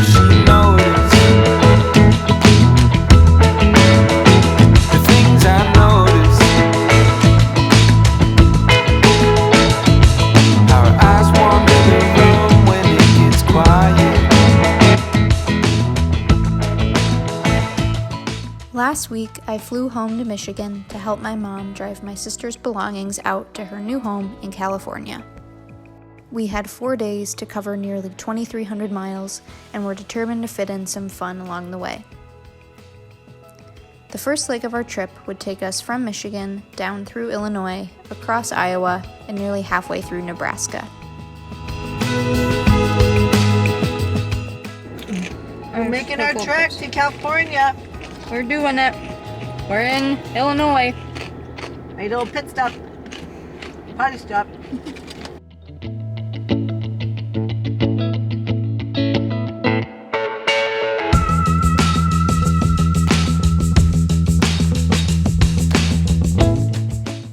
she noticed the things I noticed. Our eyes wander the room when it gets quiet. Last week, I flew home to Michigan to help my mom drive my sister's belongings out to her new home in California. We had 4 days to cover nearly 2,300 miles and were determined to fit in some fun along the way. The first leg of our trip would take us from Michigan down through Illinois, across Iowa, and nearly halfway through Nebraska. We're making our trek to California. We're doing it. We're in Illinois. A little pit stop. Potty stop.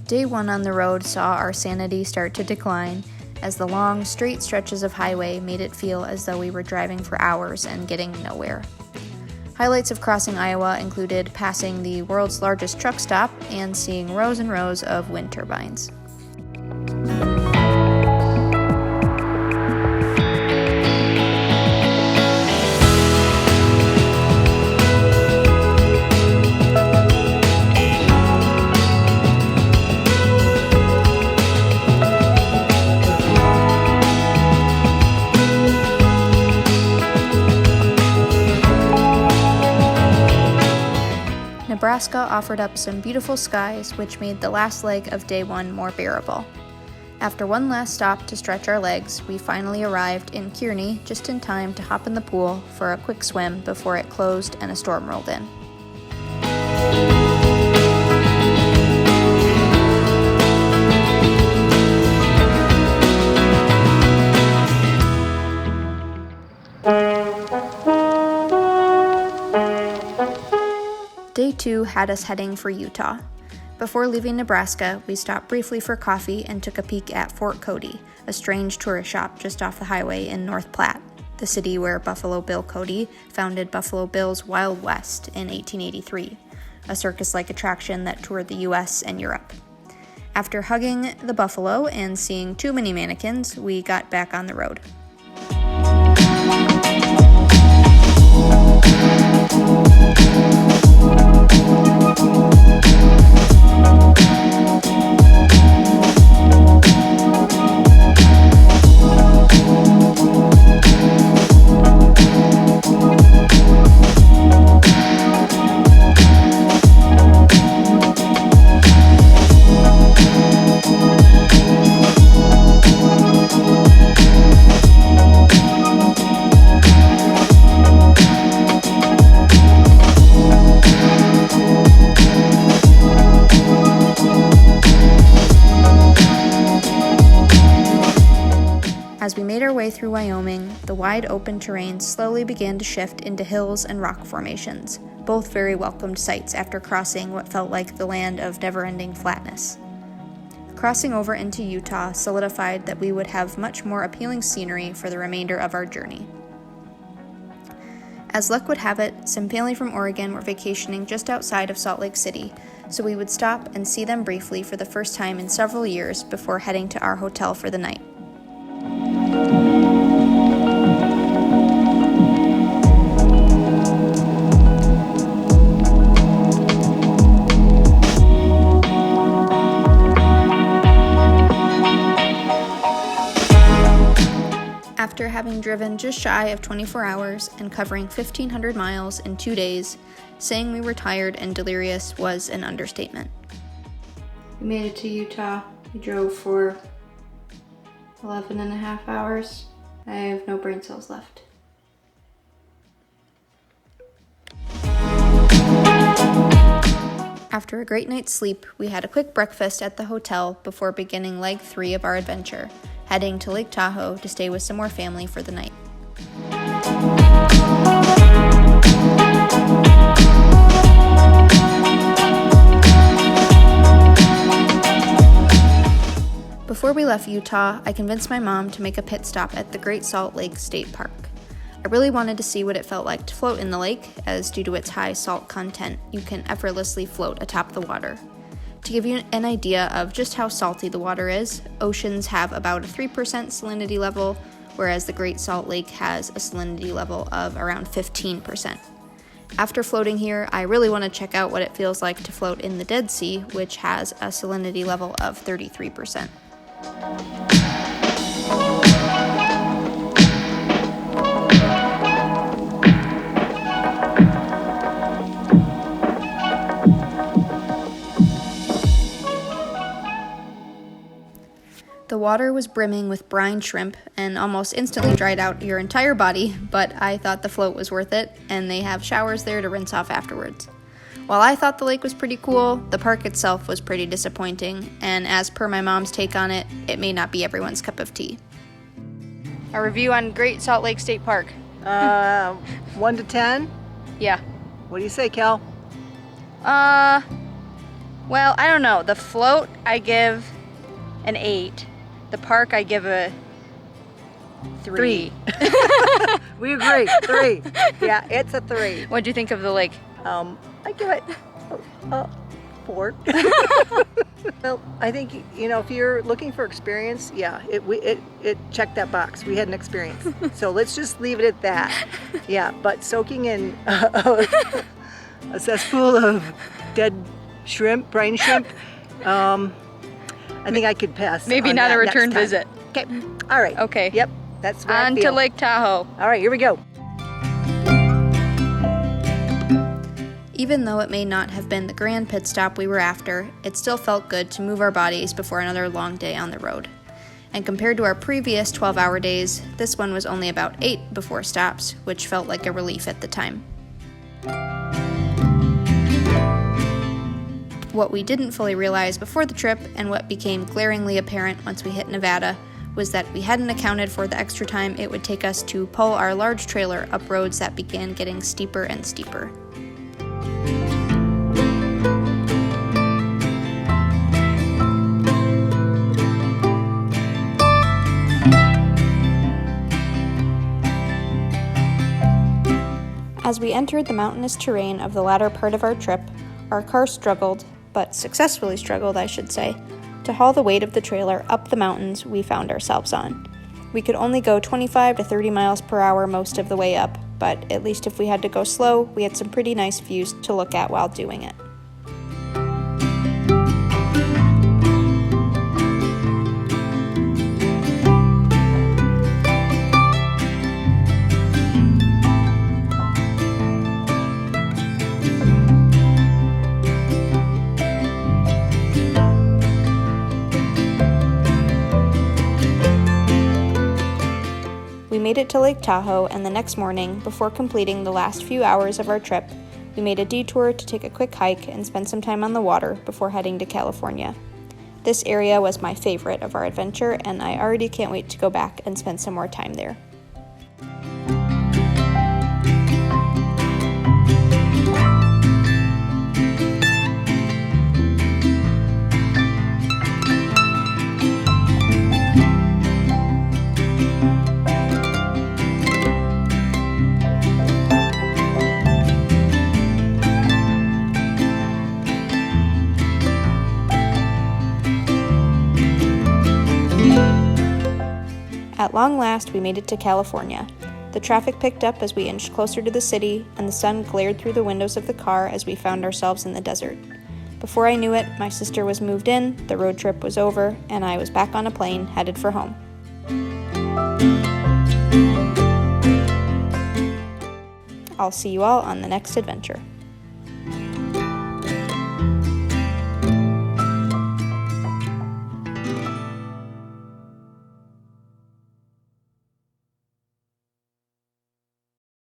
Day one on the road saw our sanity start to decline as the long, straight stretches of highway made it feel as though we were driving for hours and getting nowhere. Highlights of crossing Iowa included passing the world's largest truck stop and seeing rows and rows of wind turbines. Nebraska offered up some beautiful skies, which made the last leg of day one more bearable. After one last stop to stretch our legs, we finally arrived in Kearney just in time to hop in the pool for a quick swim before it closed and a storm rolled in. Day two had us heading for Utah. Before leaving Nebraska, we stopped briefly for coffee and took a peek at Fort Cody, a strange tourist shop just off the highway in North Platte, the city where Buffalo Bill Cody founded Buffalo Bill's Wild West in 1883, a circus-like attraction that toured the US and Europe. After hugging the buffalo and seeing too many mannequins, we got back on the road. As we made our way through Wyoming, the wide open terrain slowly began to shift into hills and rock formations, both very welcomed sights after crossing what felt like the land of never-ending flatness. Crossing over into Utah solidified that we would have much more appealing scenery for the remainder of our journey. As luck would have it, some family from Oregon were vacationing just outside of Salt Lake City, so we would stop and see them briefly for the first time in several years before heading to our hotel for the night. After having driven just shy of 24 hours and covering 1,500 miles in 2 days, saying we were tired and delirious was an understatement. We made it to Utah. We drove for 11 and a half hours. I have no brain cells left. After a great night's sleep, we had a quick breakfast at the hotel before beginning leg 3 of our adventure, heading to Lake Tahoe to stay with some more family for the night. Before we left Utah, I convinced my mom to make a pit stop at the Great Salt Lake State Park. I really wanted to see what it felt like to float in the lake, as due to its high salt content, you can effortlessly float atop the water. To give you an idea of just how salty the water is, oceans have about a 3% salinity level, whereas the Great Salt Lake has a salinity level of around 15%. After floating here, I really want to check out what it feels like to float in the Dead Sea, which has a salinity level of 33%. The water was brimming with brine shrimp and almost instantly dried out your entire body, but I thought the float was worth it, and they have showers there to rinse off afterwards. While I thought the lake was pretty cool, the park itself was pretty disappointing, and as per my mom's take on it, it may not be everyone's cup of tea. A review on Great Salt Lake State Park. 1 to 10? Yeah. What do you say, Kel? Well, I don't know. The float, I give an 8. The park, I give a 3. We agree. 3. Yeah, it's a 3. What'd you think of the lake? I give it a 4. Well, I think, if you're looking for experience, yeah, it checked that box. We had an experience. So let's just leave it at that. Yeah, but soaking in a cesspool of dead shrimp, brine shrimp, I think I could pass. Maybe on not that a return next time. visit. Okay. All right. Okay. Yep. That's what I On feel. to Lake Tahoe. All right, here we go. Even though it may not have been the grand pit stop we were after, it still felt good to move our bodies before another long day on the road. And compared to our previous 12-hour days, this one was only about 8 before stops, which felt like a relief at the time. What we didn't fully realize before the trip, and what became glaringly apparent once we hit Nevada, was that we hadn't accounted for the extra time it would take us to pull our large trailer up roads that began getting steeper and steeper. As we entered the mountainous terrain of the latter part of our trip, our car struggled, but successfully struggled, I should say, to haul the weight of the trailer up the mountains we found ourselves on. We could only go 25 to 30 miles per hour most of the way up, but at least if we had to go slow, we had some pretty nice views to look at while doing it. We made it to Lake Tahoe, and the next morning, before completing the last few hours of our trip, we made a detour to take a quick hike and spend some time on the water before heading to California. This area was my favorite of our adventure, and I already can't wait to go back and spend some more time there. At long last, we made it to California. The traffic picked up as we inched closer to the city, and the sun glared through the windows of the car as we found ourselves in the desert. Before I knew it, my sister was moved in, the road trip was over, and I was back on a plane headed for home. I'll see you all on the next adventure.